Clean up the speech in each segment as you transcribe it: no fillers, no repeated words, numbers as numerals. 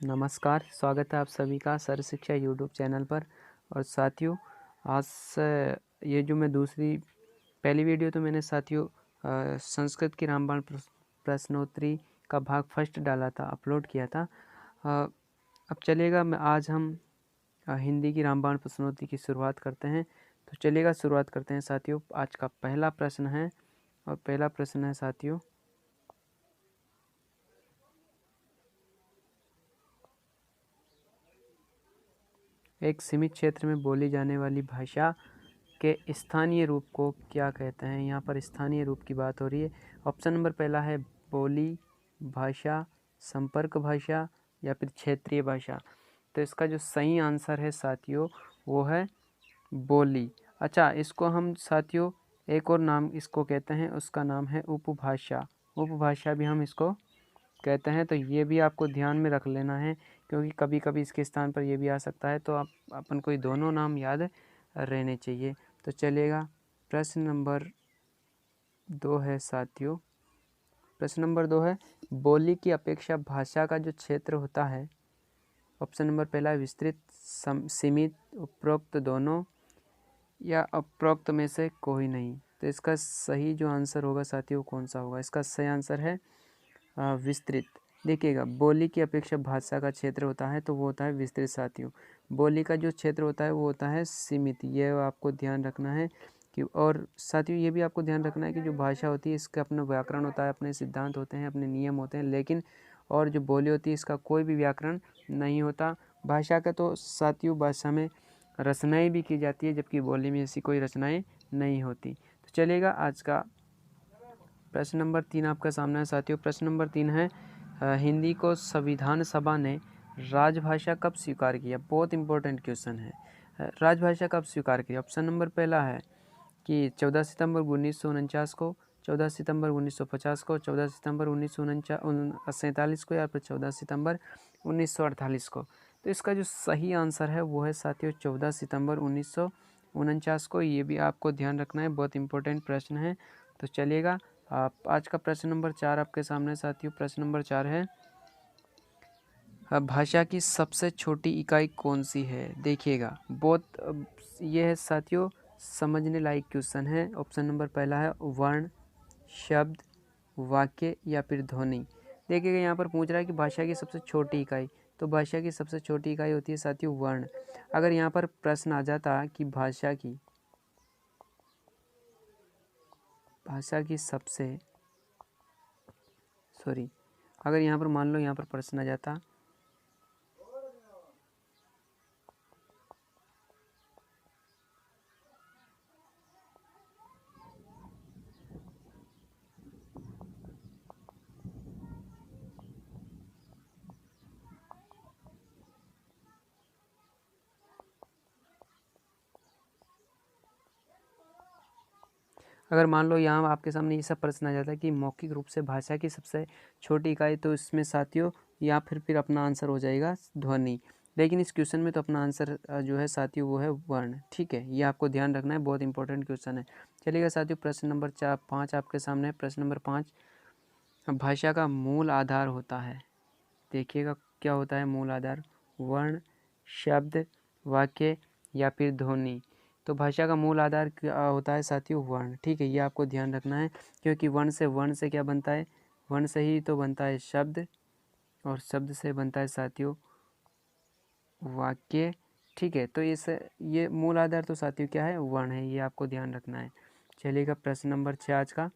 नमस्कार, स्वागत है आप सभी का सर्व शिक्षा यूट्यूब चैनल पर। और साथियों, आज से ये जो मैं पहली वीडियो तो मैंने साथियों संस्कृत की रामबाण प्रश्नोत्तरी का भाग फर्स्ट डाला था, अपलोड किया था। अब चलेगा आज हम हिंदी की रामबाण प्रश्नोत्तरी की शुरुआत करते हैं। तो चलिएगा शुरुआत करते हैं साथियों। आज का पहला प्रश्न है, और पहला प्रश्न है साथियों, एक सीमित क्षेत्र में बोली जाने वाली भाषा के स्थानीय रूप को क्या कहते हैं। यहाँ पर स्थानीय रूप की बात हो रही है। ऑप्शन नंबर पहला है बोली भाषा, संपर्क भाषा या फिर क्षेत्रीय भाषा। तो इसका जो सही आंसर है साथियों वो है बोली। अच्छा, इसको हम साथियों एक और नाम इसको कहते हैं, उसका नाम है उपभाषा। उपभाषा भी हम इसको कहते हैं। तो ये भी आपको ध्यान में रख लेना है, क्योंकि कभी कभी इसके स्थान पर ये भी आ सकता है। तो आप अपन को ये दोनों नाम याद रहने चाहिए। तो चलिएगा, प्रश्न नंबर 2 है साथियों। प्रश्न नंबर 2 है, बोली की अपेक्षा भाषा का जो क्षेत्र होता है। ऑप्शन नंबर पहला है विस्तृत, सीमित, उपरोक्त दोनों, या उपरोक्त में से कोई नहीं। तो इसका सही जो आंसर होगा साथियों कौन सा होगा? इसका सही आंसर है विस्तृत। देखिएगा, बोली की अपेक्षा भाषा का क्षेत्र होता है तो वो होता है विस्तृत साथियों। बोली का जो क्षेत्र होता है वो होता है सीमित। ये आपको ध्यान रखना है कि, और साथियों ये भी आपको ध्यान रखना है कि जो भाषा होती है इसका अपना व्याकरण होता है, अपने सिद्धांत होते हैं, अपने नियम होते हैं, लेकिन और जो बोली होती है इसका कोई भी व्याकरण नहीं होता। भाषा का तो साथियों भाषा में रचनाएं भी की जाती है, जबकि बोली में ऐसी कोई रचनाएं नहीं होती। तो चलेगा, आज का प्रश्न नंबर 3 आपका सामना है साथियों। प्रश्न नंबर 3 है, हिंदी को संविधान सभा ने राजभाषा कब स्वीकार किया? बहुत इंपॉर्टेंट क्वेश्चन है। राजभाषा कब स्वीकार किया? ऑप्शन नंबर पहला है कि 14 सितंबर 1949 को, 14 सितंबर 1950 को, 14 सितंबर 1947 को, या फिर 14 सितंबर 1948 को। तो इसका जो सही आंसर है वो है साथियों 14 सितंबर 1949 को। ये भी आपको ध्यान रखना है, बहुत इंपॉर्टेंट प्रश्न है। तो चलिएगा, आप आज का प्रश्न नंबर 4 आपके सामने साथियों। प्रश्न नंबर 4 है, भाषा की सबसे छोटी इकाई कौन सी है? देखिएगा, बहुत ये है साथियों समझने लायक क्वेश्चन है। ऑप्शन नंबर पहला है वर्ण, शब्द, वाक्य या फिर ध्वनि। देखिएगा, यहाँ पर पूछ रहा है कि भाषा की सबसे छोटी इकाई। तो भाषा की सबसे छोटी इकाई होती है साथियों वर्ण। अगर यहाँ पर प्रश्न आ जाता कि भाषा की सबसे अगर यहाँ पर मान लो यहाँ पर प्रश्न आ जाता अगर मान लो यहाँ आपके सामने ये सब प्रश्न आ जाता है कि मौखिक रूप से भाषा की सबसे छोटी इकाई, तो इसमें साथियों या फिर अपना आंसर हो जाएगा ध्वनि। लेकिन इस क्वेश्चन में तो अपना आंसर जो है साथियों वो है वर्ण। ठीक है, ये आपको ध्यान रखना है, बहुत इंपॉर्टेंट क्वेश्चन है। चलिएगा साथियों, प्रश्न नंबर 5 आपके सामने है। प्रश्न नंबर 5, भाषा का मूल आधार होता है। देखिएगा क्या होता है मूल आधार? वर्ण, शब्द, वाक्य या फिर ध्वनि। तो भाषा का मूल आधार क्या होता है साथियों? वर्ण। ठीक है, ये आपको ध्यान रखना है, क्योंकि वर्ण से क्या बनता है? वर्ण से ही तो बनता है शब्द, और शब्द से बनता है साथियों वाक्य। ठीक है, तो ये मूल आधार तो साथियों क्या है? वर्ण है। ये आपको ध्यान रखना है। चलिएगा, प्रश्न नंबर 6 आज का।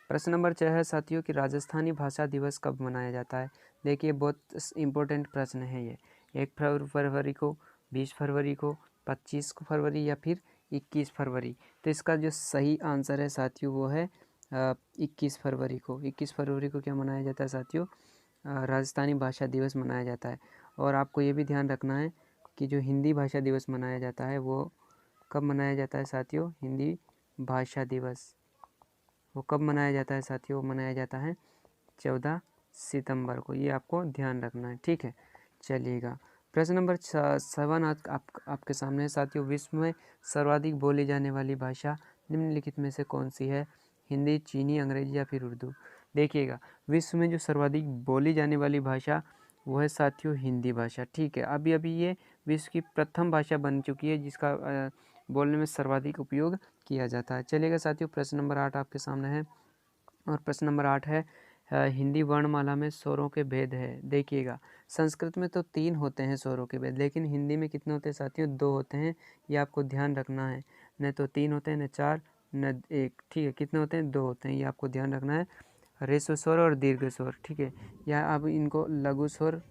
प्रश्न नंबर 6 है साथियों कि राजस्थानी भाषा दिवस कब मनाया जाता है? देखिए, बहुत इम्पोर्टेंट प्रश्न है ये। 1 फरवरी को, 20 फरवरी को, 25 फरवरी या फिर 21 फरवरी। तो इसका जो सही आंसर है साथियों वो है 21 फरवरी को। 21 फरवरी को क्या मनाया जाता है साथियों? राजस्थानी भाषा दिवस मनाया जाता है। और आपको ये भी ध्यान रखना है कि जो हिंदी भाषा दिवस मनाया जाता है वो कब मनाया जाता है साथियों? हिंदी भाषा दिवस वो कब मनाया जाता है साथियों? वो मनाया जाता है 14 सितंबर को। ये आपको ध्यान रखना है। ठीक है, चलिएगा, प्रश्न नंबर 7 आपके सामने है साथियों। विश्व में सर्वाधिक बोली जाने वाली भाषा निम्नलिखित में से कौन सी है? हिंदी, चीनी, अंग्रेजी या फिर उर्दू। देखिएगा, विश्व में जो सर्वाधिक बोली जाने वाली भाषा वो है साथियों हिंदी भाषा। ठीक है, अभी अभी ये विश्व की प्रथम भाषा बन चुकी है जिसका बोलने में सर्वाधिक उपयोग किया जाता है। चलिएगा साथियों, प्रश्न नंबर 8 आपके सामने है और प्रश्न नंबर 8 है हिंदी वर्णमाला में स्वरों के भेद है। देखिएगा, संस्कृत में तो 3 होते हैं स्वरों के भेद, लेकिन हिंदी में कितने होते हैं साथियों? 2 होते हैं। ये आपको ध्यान रखना है, न तो 3 होते हैं, न 4, न 1। ठीक है, कितने होते हैं? 2 होते हैं, ये आपको ध्यान रखना है। ह्रस्व स्वर और दीर्घ स्वर। ठीक है, या आप इनको लघु स्वर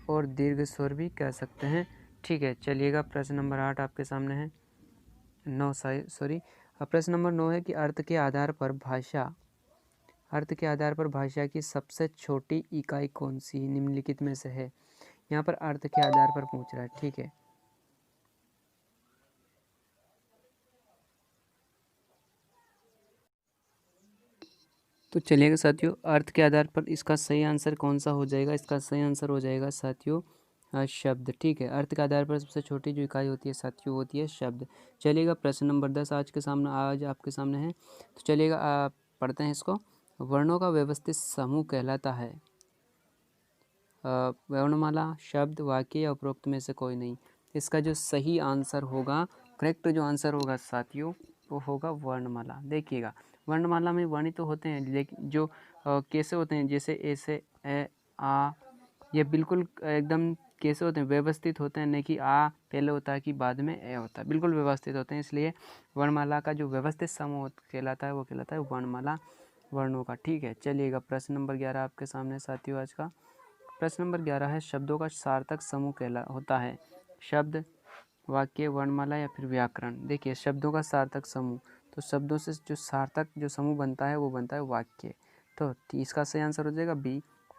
और दीर्घ स्वर भी कह सकते हैं। ठीक है, चलिएगा, प्रश्न नंबर 8 आपके सामने है। 9 सॉरी, प्रश्न नंबर 9 है कि अर्थ के आधार पर भाषा की सबसे छोटी इकाई कौन सी निम्नलिखित में से है? यहाँ पर अर्थ के आधार पर पूछ रहा है। ठीक है, तो चलिएगा साथियों, अर्थ के आधार पर इसका सही आंसर कौन सा हो जाएगा? इसका सही आंसर हो जाएगा साथियों शब्द। ठीक है, अर्थ के आधार पर सबसे छोटी जो इकाई होती है साथियों होती है शब्द। चलिएगा, प्रश्न नंबर 10 आज आपके सामने है। तो चलिएगा पढ़ते हैं इसको। वर्णों का व्यवस्थित समूह कहलाता है वर्णमाला, शब्द, वाक्य या उपरोक्त में से कोई नहीं। इसका जो सही आंसर होगा, करेक्ट जो आंसर होगा साथियों, वो होगा वर्णमाला। देखिएगा, वर्णमाला में वर्ण तो होते हैं, लेकिन जो कैसे होते हैं, जैसे ऐसे ए, आ, ये बिल्कुल एकदम कैसे होते हैं? व्यवस्थित होते हैं, नहीं कि आ पहले होता है कि बाद में ए होता है, बिल्कुल व्यवस्थित होते हैं। इसलिए वर्णमाला का जो व्यवस्थित समूह कहलाता है वो कहलाता है वर्णमाला वर्णों का। ठीक है, चलिएगा, प्रश्न नंबर 11 आपके सामने साथियों आज का। प्रश्न नंबर 11 है शब्दों का सार्थक समूह होता है शब्द, वाक्य, वर्णमाला या फिर व्याकरण। देखिए, शब्दों का सार्थक समूह, तो शब्दों से जो सार्थक जो समूह बनता है वो बनता है वाक्य। तो इसका सही आंसर हो जाएगा बी,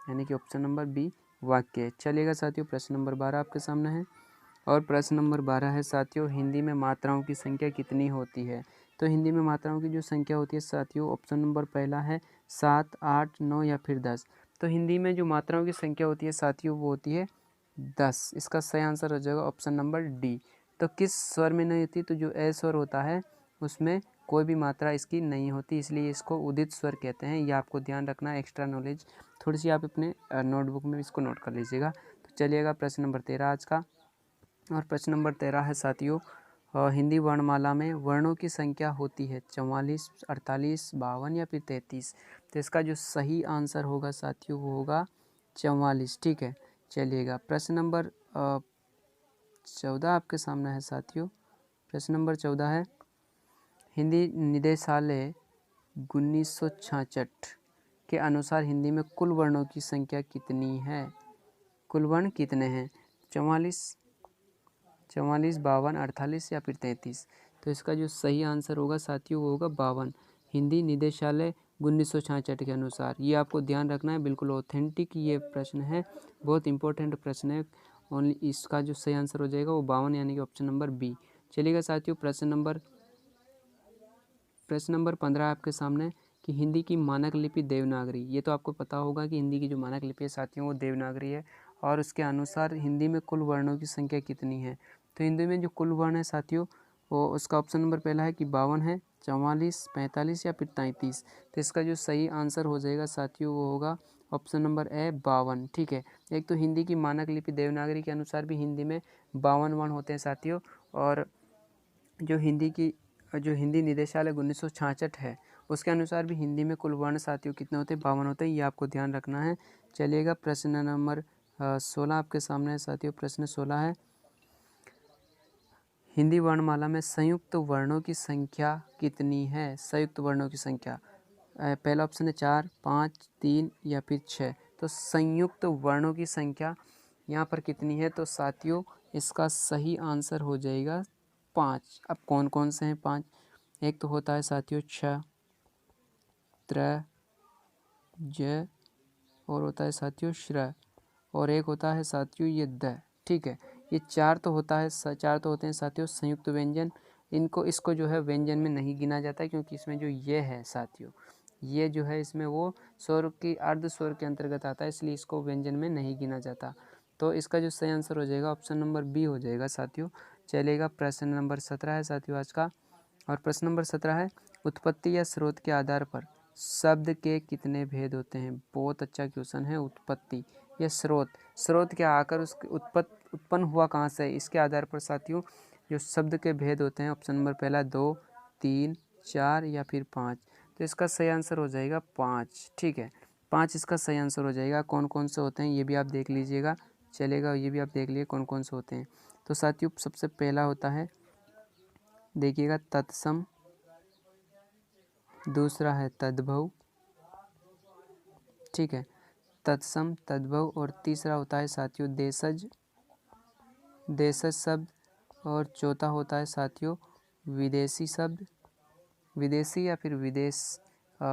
यानी कि ऑप्शन नंबर बी वाक्य। चलिएगा साथियों, प्रश्न नंबर 12 आपके सामने है और प्रश्न नंबर 12 है साथियों हिंदी में मात्राओं की संख्या कितनी होती है? तो हिंदी में मात्राओं की जो संख्या होती है साथियों, ऑप्शन नंबर पहला है 7, 8, 9 या फिर 10। तो हिंदी में जो मात्राओं की संख्या होती है साथियों वो होती है 10। इसका सही आंसर हो जाएगा ऑप्शन नंबर डी। तो किस स्वर में नहीं होती? तो जो ए स्वर होता है उसमें कोई भी मात्रा इसकी नहीं होती, इसलिए इसको उदित स्वर कहते हैं। ये आपको ध्यान रखना है, एक्स्ट्रा नॉलेज थोड़ी सी आप अपने नोटबुक में इसको नोट कर लीजिएगा। तो चलिएगा, प्रश्न नंबर 13 आज का और प्रश्न नंबर 13 है साथियों हिंदी वर्णमाला में वर्णों की संख्या होती है 44, 48, 52 या फिर 33। तो इसका जो सही आंसर होगा साथियों वो होगा 44। ठीक है, चलिएगा, प्रश्न नंबर 14 आपके सामने है साथियों। प्रश्न नंबर 14 है हिंदी निदेशालय 1966 के अनुसार हिंदी में कुल वर्णों की संख्या कितनी है? कुल वर्ण कितने हैं? 44, 52, 48 या फिर 33। तो इसका जो सही आंसर होगा साथियों वो होगा 52। हिंदी निदेशालय 1966 के अनुसार, ये आपको ध्यान रखना है, बिल्कुल ऑथेंटिक ये प्रश्न है, बहुत इंपॉर्टेंट प्रश्न है। ओनली इसका जो सही आंसर हो जाएगा वो 52, यानी कि ऑप्शन नंबर बी। चलिएगा साथियों, प्रश्न नंबर 15 आपके सामने कि हिंदी की मानक लिपि देवनागरी। ये तो आपको पता होगा कि हिंदी की जो मानक लिपि है साथियों वो देवनागरी है और उसके अनुसार हिंदी में कुल वर्णों की संख्या कितनी है? तो हिंदी में जो कुल वर्ण है साथियों वो उसका ऑप्शन नंबर पहला है कि 52 है, 44, 45 या फिर 33। तो इसका जो सही आंसर हो जाएगा साथियों वो होगा ऑप्शन नंबर ए 52। ठीक है, एक तो हिंदी की मानक लिपि देवनागरी के अनुसार भी हिंदी में 52 वर्ण होते हैं साथियों, और जो हिंदी निदेशालय 1966 है उसके अनुसार भी हिंदी में कुल वर्ण साथियों कितने होते हैं? 52 होते हैं, ये आपको ध्यान रखना है। चलिएगा, प्रश्न नंबर 16 आपके सामने है साथियों। प्रश्न 16 है हिंदी वर्णमाला में संयुक्त वर्णों की संख्या कितनी है? संयुक्त वर्णों की संख्या पहला ऑप्शन है 4, 5, 3 या फिर 6। तो संयुक्त वर्णों की संख्या यहाँ पर कितनी है? तो साथियों इसका सही आंसर हो जाएगा 5। अब कौन कौन से हैं 5? एक तो होता है साथियों छ, त्र, ज, और होता है साथियों श्र, और एक होता है साथियों ये द। ठीक है, ये 4 तो होते हैं साथियों संयुक्त व्यंजन। इसको जो है व्यंजन में नहीं गिना जाता है, क्योंकि इसमें जो ये है साथियों ये जो है इसमें वो स्वर की अर्ध स्वर के अंतर्गत आता है, इसलिए इसको व्यंजन में नहीं गिना जाता। तो इसका जो सही आंसर हो जाएगा ऑप्शन नंबर बी हो जाएगा साथियों। चलेगा, प्रश्न नंबर 17 है साथियों आज का और प्रश्न नंबर 17 है उत्पत्ति या स्रोत के आधार पर शब्द के कितने भेद होते हैं? बहुत अच्छा क्वेश्चन है। उत्पत्ति या स्रोत, स्रोत क्या आकर उसके उत्पन्न हुआ कहाँ से, इसके आधार पर साथियों जो शब्द के भेद होते हैं, ऑप्शन नंबर पहला 2, 3, 4 या फिर 5। तो इसका सही आंसर हो जाएगा 5। ठीक है, 5 इसका सही आंसर हो जाएगा। कौन कौन से होते हैं ये भी आप देख लीजिएगा, चलेगा, ये भी आप देख लीजिए कौन कौन से होते हैं। तो साथियों सबसे पहला होता है, देखिएगा, तत्सम, दूसरा है तद्भव, ठीक है, तत्सम, तद्भव, और तीसरा होता है साथियों देशज, देशज शब्द, और चौथा होता है साथियों विदेशी शब्द, विदेशी या फिर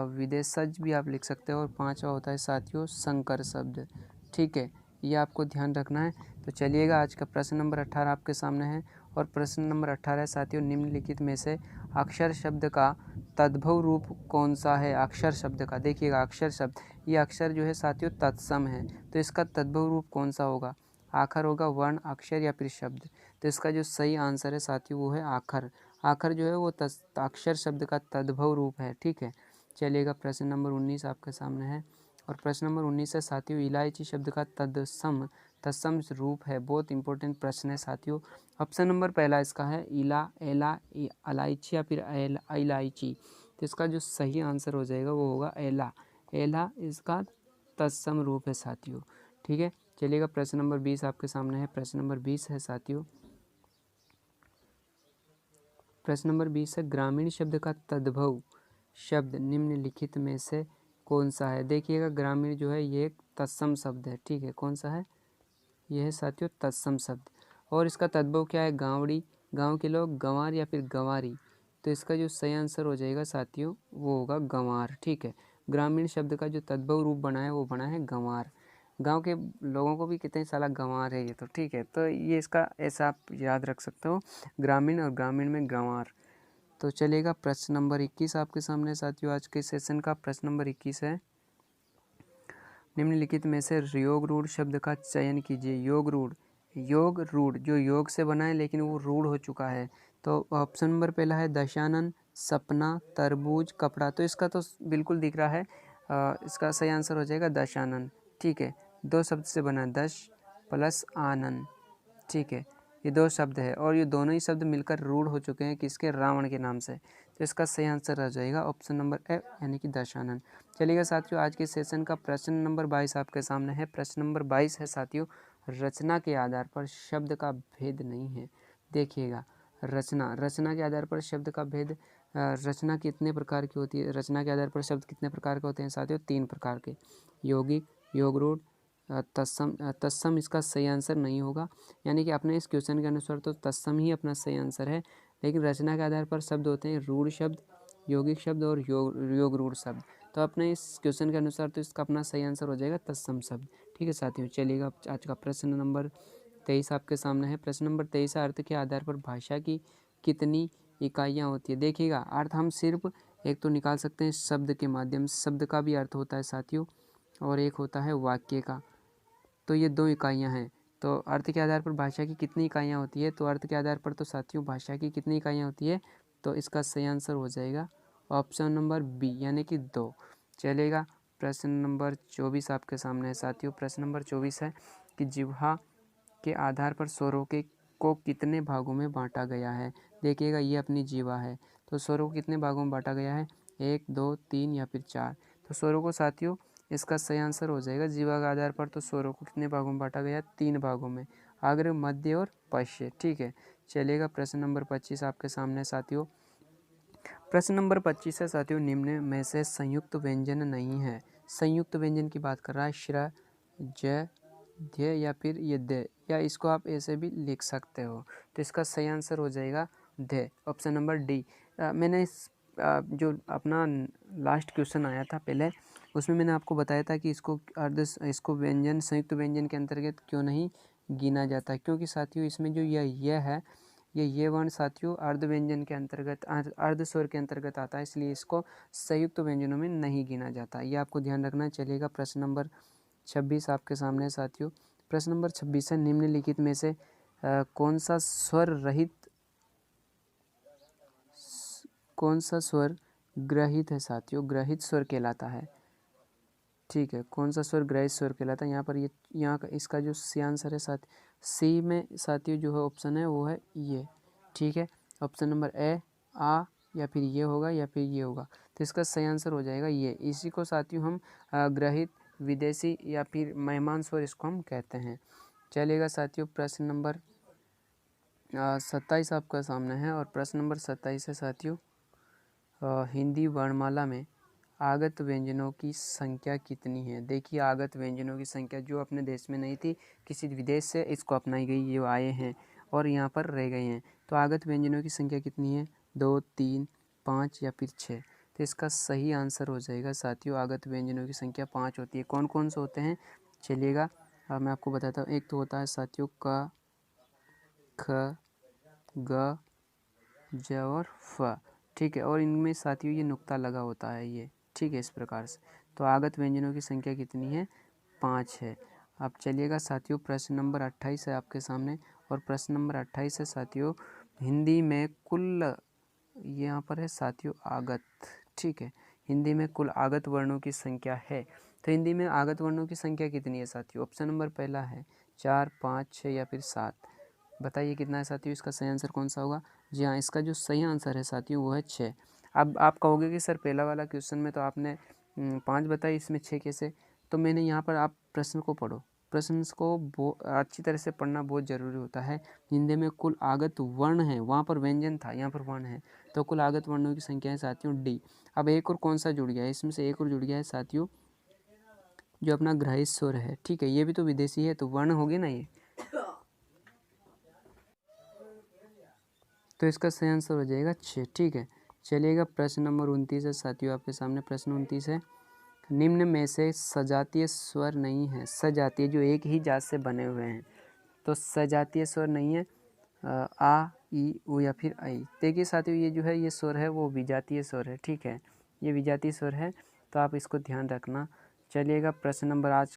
विदेशज भी आप लिख सकते हो, और पांचवा होता है साथियों संकर शब्द। ठीक है, ये आपको ध्यान रखना है। तो चलिएगा, आज का प्रश्न नंबर 18 आपके सामने है, और प्रश्न नंबर 18 साथियों, निम्नलिखित में से अक्षर शब्द का तद्भव रूप कौन सा है? अक्षर शब्द का, देखिएगा अक्षर शब्द, ये अक्षर जो है साथियों तत्सम है, तो इसका तद्भव रूप कौन सा होगा? आखर होगा, वर्ण, अक्षर या फिर शब्द। तो इसका जो सही आंसर है साथियों वो है आखर। आखर जो है वो अक्षर शब्द का तद्भव रूप है। ठीक है, चलिएगा, प्रश्न नंबर 19 आपके सामने है, और प्रश्न नंबर 19 है साथियों इलायची शब्द का तत्सम रूप है। बहुत इंपॉर्टेंट प्रश्न है साथियों। ऑप्शन नंबर पहला इसका है इला, एला, इलायची या फिर इलायची। तो इसका जो सही आंसर हो जाएगा वो होगा एला। एला इसका तत्सम रूप है साथियों। ठीक है, चलिएगा, प्रश्न नंबर 20 आपके सामने है। प्रश्न नंबर 20 है साथियों, प्रश्न नंबर 20 है ग्रामीण शब्द का तद्भव शब्द निम्नलिखित में से कौन सा है? देखिएगा, ग्रामीण जो है ये एक तत्सम शब्द है। ठीक है, कौन सा है? यह है साथियों तत्सम शब्द, और इसका तद्भव क्या है? गाँवड़ी, गांव के लोग, गंवार या फिर गंवारी। तो इसका जो सही आंसर हो जाएगा साथियों वो होगा गंवार। ठीक है, ग्रामीण शब्द का जो तद्भव रूप बना है वो बना है गंवार। गांव के लोगों को भी कितने साला गंवार है ये तो। ठीक है, तो ये इसका ऐसा आप याद रख सकते हो, ग्रामीण और ग्रामीण में गंवार। तो चलेगा, प्रश्न नंबर 21 आपके सामने साथियों, आज के सेशन का प्रश्न नंबर 21 है, निम्नलिखित में से योग रूढ़ शब्द का चयन कीजिए। योग रूढ़, योग रूढ़ जो योग से बना है लेकिन वो रूढ़ हो चुका है। तो ऑप्शन नंबर पहला है दशानन, सपना, तरबूज, कपड़ा। तो इसका तो बिल्कुल दिख रहा है, इसका सही आंसर हो जाएगा दशानन। ठीक है, 2 शब्द से बना है, दश प्लस आनंद। ठीक है, ये 2 शब्द है, और ये दोनों ही शब्द मिलकर रूढ़ हो चुके हैं किसके? रावण के नाम से। तो इसका सही आंसर आ जाएगा ऑप्शन नंबर ए, यानी कि दशानन। चलिएगा साथियों, आज के सेशन का प्रश्न नंबर 22 आपके सामने है। प्रश्न नंबर 22 है साथियों, रचना के आधार पर शब्द का भेद नहीं है। देखिएगा, रचना के आधार पर शब्द का भेद, रचना कितने प्रकार की होती है? रचना के आधार पर शब्द कितने प्रकार के होते हैं साथियों? 3 प्रकार के, यौगिक, योग रूढ़, तत्सम इसका सही आंसर नहीं होगा, यानी कि अपने इस क्वेश्चन के अनुसार तो तत्सम ही अपना सही आंसर है, लेकिन रचना के आधार पर शब्द होते हैं रूढ़ शब्द, यौगिक शब्द और योग रूढ़ शब्द। तो अपने इस क्वेश्चन के अनुसार तो इसका अपना सही आंसर हो जाएगा तत्सम शब्द। ठीक है साथियों, चलिएगा, आज का प्रश्न नंबर 23 आपके सामने है। प्रश्न नंबर 23 अर्थ के आधार पर भाषा की कितनी इकाइयाँ होती है? देखिएगा, अर्थ हम सिर्फ एक तो निकाल सकते हैं शब्द के माध्यम से, शब्द का भी अर्थ होता है साथियों, और एक होता है वाक्य का। तो ये 2 इकाइयाँ हैं। तो अर्थ के आधार पर भाषा की कितनी इकाइयाँ होती है? तो अर्थ के आधार पर तो साथियों भाषा की कितनी इकाइयाँ होती है? तो इसका सही आंसर हो जाएगा ऑप्शन नंबर बी, यानी कि 2। चलेगा, प्रश्न नंबर 24 आपके सामने है साथियों। प्रश्न नंबर 24 है कि जिह्वा के आधार पर स्वरों के को कितने भागों में बांटा गया है? देखिएगा, ये अपनी जिह्वा है, तो स्वरों को कितने भागों में बांटा गया है? 1, 2, 3 या फिर 4। तो स्वरों को साथियों इसका सही आंसर हो जाएगा जिह्वा के आधार पर तो स्वरों को कितने भागों में बांटा गया? 3 भागों में, अग्र, मध्य और पश्य। ठीक है, चलेगा, प्रश्न नंबर 25 आपके सामने साथियों। प्रश्न नंबर 25 है साथियों, निम्न में से संयुक्त व्यंजन नहीं है। संयुक्त व्यंजन की बात कर रहा है, श्र, ज, ध्य या फिर ये द, या इसको आप ऐसे भी लिख सकते हो। तो इसका सही आंसर हो जाएगा ध्य, ऑप्शन नंबर डी। मैंने इस जो अपना लास्ट क्वेश्चन आया था पहले, उसमें मैंने आपको बताया था कि इसको व्यंजन, संयुक्त व्यंजन के अंतर्गत क्यों नहीं गिना जाता, क्योंकि साथियों इसमें जो यह है, ये वर्ण साथियों अर्ध व्यंजन के अंतर्गत, अर्ध स्वर के अंतर्गत आता है, इसलिए इसको संयुक्त व्यंजनों में नहीं गिना जाता। ये आपको ध्यान रखना चलेगा। प्रश्न नंबर 26 आपके सामने साथियों। प्रश्न नंबर 26 है, निम्नलिखित में से कौन सा स्वर ग्रहित है साथियों, ग्रहित स्वर कहलाता है। ठीक है, कौन सा स्वर ग्रहित स्वर कहलाता है? यहाँ पर ये यहाँ का इसका जो सी आंसर है साथ सी में साथियों जो है ऑप्शन है वो है ये। ठीक है, ऑप्शन नंबर ए आ या फिर ये होगा या फिर ये होगा, तो इसका सही आंसर हो जाएगा ये। इसी को साथियों हम ग्रहित, विदेशी या फिर मेहमान स्वर इसको हम कहते हैं। चलिएगा साथियों, प्रश्न नंबर 27 आपका सामने है और प्रश्न नंबर 27 है साथियों, हिंदी वर्णमाला में आगत व्यंजनों की संख्या कितनी है? देखिए, आगत व्यंजनों की संख्या जो अपने देश में नहीं थी, किसी विदेश से इसको अपनाई गई, ये आए हैं और यहाँ पर रह गए हैं। तो आगत व्यंजनों की संख्या कितनी है? 2, 3, 5 या फिर 6? तो इसका सही आंसर हो जाएगा साथियों, आगत व्यंजनों की संख्या 5 होती है। कौन कौन से होते हैं चलिएगा मैं आपको बताता हूँ। एक तो होता है साथियों क, ख, ग, ज और फ। ठीक है, और इनमें साथियों ये नुक्ता लगा होता है ये। ठीक है, इस प्रकार से। तो आगत व्यंजनों की संख्या कितनी है? 5 है। अब चलिएगा साथियों, प्रश्न नंबर 28 है आपके सामने और प्रश्न नंबर 28 है साथियों, हिंदी में कुल, यहाँ पर है साथियों आगत। ठीक है, हिंदी में कुल आगत वर्णों की संख्या है। तो हिंदी में आगत वर्णों की संख्या कितनी है साथियों? ऑप्शन नंबर पहला है 4, 5, 6 या फिर 7। बताइए कितना है साथियों, इसका सही आंसर कौन सा होगा? जी हाँ, इसका जो सही आंसर है साथियों वो है 6। अब आप कहोगे कि सर पहला वाला क्वेश्चन में तो आपने 5 बताई, इसमें 6 कैसे? तो मैंने यहाँ पर, आप प्रश्न को पढ़ो, प्रश्न को अच्छी तरह से पढ़ना बहुत ज़रूरी होता है। हिंदी में कुल आगत वर्ण है, वहाँ पर व्यंजन था, यहाँ पर वर्ण है, तो कुल आगत वर्णों की संख्या है साथियों डी। अब एक और कौन सा जुड़ गया है इसमें से? एक और जुड़ गया है साथियों जो अपना ग्रहित स्वर है। ठीक है, ये भी तो विदेशी है, तो वर्ण हो गए ना ये, तो इसका सही आंसर हो जाएगा 6। ठीक है, चलिएगा प्रश्न नंबर 29 है साथियों आपके सामने। प्रश्न 29 है, निम्न में से सजातीय स्वर नहीं है। सजातीय जो एक ही जात से बने हुए हैं, तो सजातीय स्वर नहीं है आ, ई, उ या फिर आई। देखिए साथियों, ये जो है ये स्वर है वो विजातीय स्वर है। ठीक है, ये विजातीय स्वर है, तो आप इसको ध्यान रखना। चलिएगा प्रश्न नंबर आज